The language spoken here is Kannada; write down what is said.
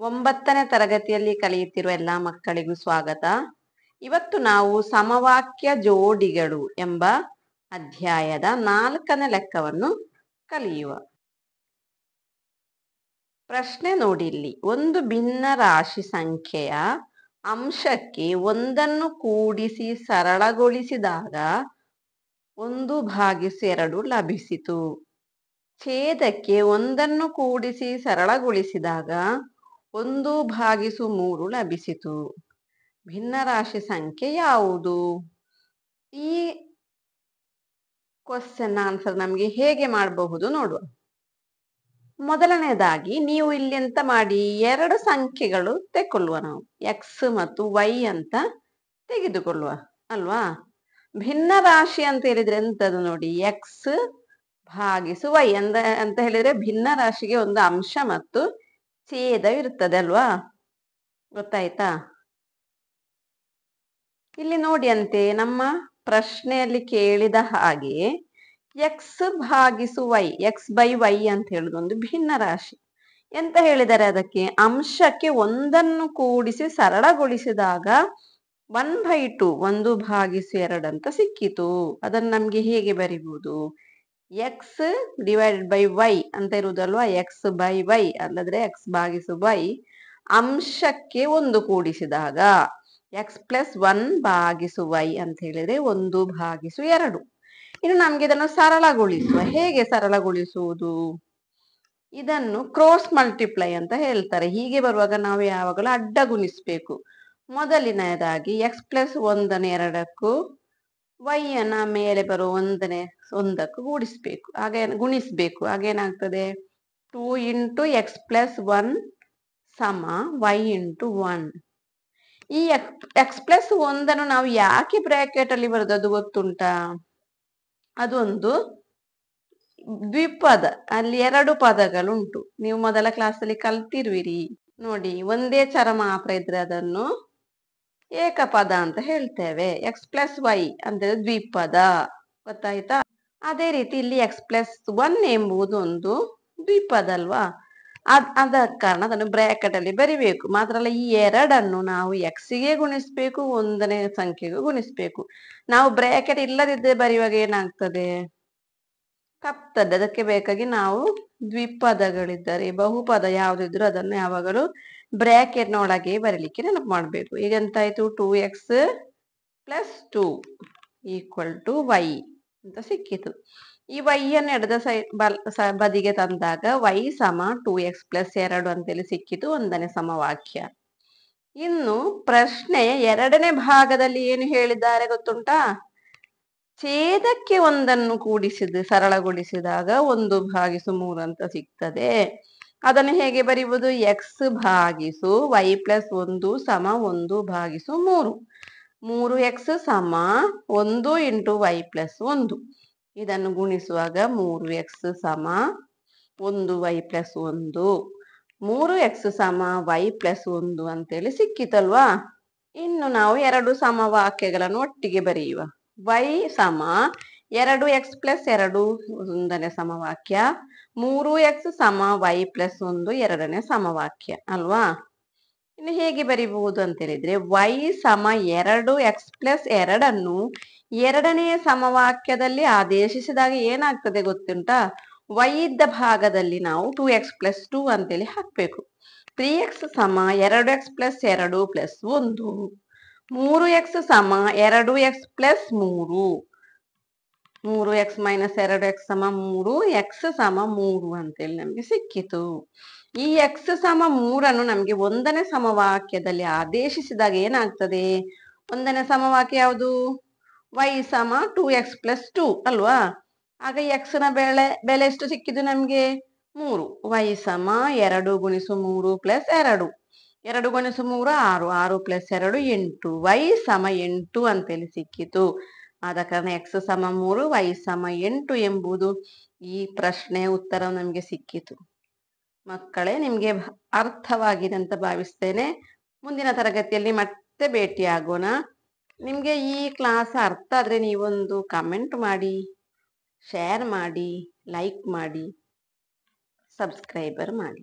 9ನೇ ತರಗತಿಯಲ್ಲಿ ಕಲಿಯುತ್ತಿರುವ ಎಲ್ಲ ಮಕ್ಕಳಿಗೂ ಸ್ವಾಗತ. ಇವತ್ತು ನಾವು ಸಮವಾಕ್ಯ ಜೋಡಿಗಳು ಎಂಬ ಅಧ್ಯಾಯದ 4ನೇ ಲೆಕ್ಕವನ್ನು ಕಲಿಯುವ. ಪ್ರಶ್ನೆ ನೋಡಿ ಇಲ್ಲಿ. ಒಂದು ಭಿನ್ನ ರಾಶಿ ಸಂಖ್ಯೆಯ ಅಂಶಕ್ಕೆ ಒಂದನ್ನು ಕೂಡಿಸಿ ಸರಳಗೊಳಿಸಿದಾಗ 1/2 ಲಭಿಸಿತು. ಛೇದಕ್ಕೆ ಒಂದನ್ನು ಕೂಡಿಸಿ ಸರಳಗೊಳಿಸಿದಾಗ 1/3 ಲಭಿಸಿತು. ಭಿನ್ನ ರಾಶಿ ಸಂಖ್ಯೆ ಯಾವುದು? ಈ ಕ್ವಶನ್ ಆನ್ಸರ್ ನಮಗೆ ಹೇಗೆ ಮಾಡಬಹುದು ನೋಡುವ. ಮೊದಲನೇದಾಗಿ ನೀವು ಇಲ್ಲಿ ಎಂತ ಮಾಡಿ, 2 ಸಂಖ್ಯೆಗಳು ತೆಕ್ಕೊಳ್ಳುವ. ನಾವು ಎಕ್ಸ್ ಮತ್ತು ವೈ ಅಂತ ತೆಗೆದುಕೊಳ್ಳುವ ಅಲ್ವಾ. ಭಿನ್ನ ರಾಶಿ ಅಂತ ಹೇಳಿದ್ರೆ ಎಂತದು ನೋಡಿ, ಎಕ್ಸ್ ಭಾಗಿಸು ವೈ ಅಂತ ಹೇಳಿದ್ರೆ ಭಿನ್ನ ರಾಶಿಗೆ ಒಂದು ಅಂಶ ಮತ್ತು ಛೇದ ಇರ್ತದೆ ಅಲ್ವಾ, ಗೊತ್ತಾಯ್ತಾ? ಇಲ್ಲಿ ನೋಡಿ ಅಂತೆ, ನಮ್ಮ ಪ್ರಶ್ನೆಯಲ್ಲಿ ಕೇಳಿದ ಹಾಗೆ ಎಕ್ಸ್ ಭಾಗಿಸು ವೈ, ಎಕ್ಸ್ ಬೈ ವೈ ಅಂತ ಹೇಳುದು ಒಂದು ಭಿನ್ನ ರಾಶಿ. ಎಂತ ಹೇಳಿದರೆ ಅದಕ್ಕೆ ಅಂಶಕ್ಕೆ ಒಂದನ್ನು ಕೂಡಿಸಿ ಸರಳಗೊಳಿಸಿದಾಗ 1/2 1/2 ಅಂತ ಸಿಕ್ಕಿತು. ಅದನ್ನು ನಮ್ಗೆ ಹೇಗೆ ಬರಿಬಹುದು? ಎಕ್ಸ್ ಡಿವೈಡೆಡ್ ಬೈ ವೈ ಅಂತ ಇರುವುದಲ್ವಾ, ಎಕ್ಸ್ ಬೈ ವೈ ಅಲ್ಲದ್ರೆ ಎಕ್ಸ್ ಭಾಗಿಸು ವೈ. ಅಂಶಕ್ಕೆ 1 ಕೂಡಿಸಿದಾಗ ಎಕ್ಸ್ ಪ್ಲಸ್ 1 ಭಾಗಿಸು ವೈ ಅಂತ ಹೇಳಿದ್ರೆ 1/2. ಇನ್ನು ನಮ್ಗೆ ಇದನ್ನು ಸರಳಗೊಳಿಸುವ. ಹೇಗೆ ಸರಳಗೊಳಿಸುವುದು? ಇದನ್ನು ಕ್ರಾಸ್ ಮಲ್ಟಿಪ್ಲೈ ಅಂತ ಹೇಳ್ತಾರೆ. ಹೀಗೆ ಬರುವಾಗ ನಾವು ಯಾವಾಗಲೂ ಅಡ್ಡ ಗುಣಿಸ್ಬೇಕು. ಮೊದಲನೆಯದಾಗಿ ಎಕ್ಸ್ ಪ್ಲಸ್ 1 2ಕ್ಕೂ ವೈ ಅನ್ನ ಮೇಲೆ ಬರುವ 1ಕ್ಕೂ ಗುಣಿಸ್ಬೇಕು. ಹಾಗೇನಾಗ್ತದೆ, 2 × x + 1 = y × 1. ಈ ಎಕ್ಸ್ ಪ್ಲಸ್ 1 ನಾವು ಯಾಕೆ ಬ್ರಾಕೆಟ್ ಅಲ್ಲಿ ಬರೋದು ಅದು ಗೊತ್ತುಂಟಾ? ಅದೊಂದು ದ್ವಿಪದ, ಅಲ್ಲಿ 2 ಪದಗಳುಂಟು. ನೀವು ಮೊದಲ ಕ್ಲಾಸಲ್ಲಿ ಕಲ್ತಿರುವಿರಿ ನೋಡಿ. ಒಂದೇ ಚರ ಮಾತ್ರ ಇದ್ರೆ ಅದನ್ನು ಏಕಪದ ಅಂತ ಹೇಳ್ತೇವೆ. ಎಕ್ಸ್ ಪ್ಲಸ್ ವೈ ಅಂದ್ರೆ ದ್ವಿಪದ, ಗೊತ್ತಾಯ್ತಾ? ಅದೇ ರೀತಿ ಇಲ್ಲಿ ಎಕ್ಸ್ ಪ್ಲಸ್ 1 ಎಂಬುದು ಒಂದು ದ್ವಿಪದ ಅಲ್ವಾ. ಅದ ಕಾರಣ ಅದನ್ನು ಬ್ರಾಕೆಟ್ ಅಲ್ಲಿ ಬರಿಬೇಕು. ಮಾತ್ರ ಅಲ್ಲ, ಈ 2 ನಾವು ಎಕ್ಸ್ಗೆ ಗುಣಿಸ್ಬೇಕು, 1ನೇ ಸಂಖ್ಯೆಗೂ ಗುಣಿಸ್ಬೇಕು. ನಾವು ಬ್ರಾಕೆಟ್ ಇಲ್ಲದಿದ್ದರೆ ಬರೆಯುವಾಗ ಏನಾಗ್ತದೆ, ತಪ್ತದೆ. ಅದಕ್ಕೆ ಬೇಕಾಗಿ ನಾವು ದ್ವಿಪದಗಳಿದ್ದರೆ, ಬಹುಪದ ಯಾವುದಿದ್ರು ಅದನ್ನು ಯಾವಾಗಲೂ ಬ್ರಾಕೆಟ್ ಒಳಗೆ ಬರೀಲಿಕ್ಕೆ ನೆನಪು ಮಾಡಬೇಕು. ಈಗ ಎಂತಾಯ್ತು, 2x + 2 = y ಅಂತ ಸಿಕ್ಕಿತು. ಈ y ಅನ್ನು ಎಡದ ಬದಿಗೆ ತಂದಾಗ y = 2x + 2 ಅಂತೇಳಿ ಸಿಕ್ಕಿತು 1ನೇ ಸಮವಾಕ್ಯ. ಇನ್ನು ಪ್ರಶ್ನೆಯ 2ನೇ ಭಾಗದಲ್ಲಿ ಏನು ಹೇಳಿದ್ದಾರೆ ಗೊತ್ತುಂಟಾ? ಛೇದಕ್ಕೆ ಒಂದನ್ನು ಕೂಡಿಸಿದ ಸರಳಗೊಳಿಸಿದಾಗ 1/3 ಅಂತ ಸಿಗ್ತದೆ. ಅದನ್ನು ಹೇಗೆ ಬರೀಬಹುದು? ಎಕ್ಸ್ ಭಾಗಿಸು ವೈ ಪ್ಲಸ್ 1 = 1/3. 3x = 1 × y + 1. ಇದನ್ನು ಗುಣಿಸುವಾಗ 3x = 1y + 1, 3x = y + 1 ಅಂತೇಳಿ ಸಿಕ್ಕಿತಲ್ವಾ. ಇನ್ನು ನಾವು 2 ಸಮವಾಕ್ಯಗಳನ್ನು ಒಟ್ಟಿಗೆ ಬರೆಯುವ. y = 2x + 2 1ನೇ ಸಮವಾಕ್ಯ, 3x = y + 1 2ನೇ ಸಮವಾಕ್ಯ ಅಲ್ವಾ. ಇನ್ನು ಹೇಗೆ ಬರಿಬಹುದು ಅಂತ ಹೇಳಿದ್ರೆ, y = 2x + 2 2ನೇ ಸಮವಾಕ್ಯದಲ್ಲಿ ಆದೇಶಿಸಿದಾಗ ಏನಾಗ್ತದೆ ಗೊತ್ತುಂಟಾ? y ಇದ್ದ ಭಾಗದಲ್ಲಿ ನಾವು 2x + 2 ಅಂತೇಳಿ ಹಾಕ್ಬೇಕು. 3x = 2x + 2 + 1, 3x = 2x + 3, 3x - 2x = 3, x = 3 ಅಂತೇಳಿ ನಮ್ಗೆ ಸಿಕ್ಕಿತು. ಈ x = 3 ನಮ್ಗೆ 1ನೇ ಸಮವಾಕ್ಯದಲ್ಲಿ ಆದೇಶಿಸಿದಾಗ ಏನಾಗ್ತದೆ? 1ನೇ ಸಮವಾಕ್ಯ ಯಾವುದು? y = 2x + 2 ಅಲ್ವಾ. ಆಗ x ನ ಬೆಲೆ ಎಷ್ಟು ಸಿಕ್ಕಿದ್ದು ನಮ್ಗೆ? 3. y = 2 × 3 + 2, 2 × 3 6, 6 + 2 8, y = 8 ಅಂತೇಳಿ ಸಿಕ್ಕಿತು. ಆದ ಕಾರಣ x = 3 y = 8 ಎಂಬುದು ಈ ಪ್ರಶ್ನೆಯ ಉತ್ತರ ನಮಗೆ ಸಿಕ್ಕಿತು. ಮಕ್ಕಳೇ, ನಿಮಗೆ ಅರ್ಥವಾಗಿದೆ ಅಂತ ಭಾವಿಸ್ತೇನೆ. ಮುಂದಿನ ತರಗತಿಯಲ್ಲಿ ಮತ್ತೆ ಭೇಟಿಯಾಗೋಣ. ನಿಮಗೆ ಈ ಕ್ಲಾಸ್ ಅರ್ಥ ಆದರೆ ನೀವೊಂದು ಕಮೆಂಟ್ ಮಾಡಿ, ಶೇರ್ ಮಾಡಿ, ಲೈಕ್ ಮಾಡಿ, ಸಬ್ಸ್ಕ್ರೈಬರ್ ಮಾಡಿ.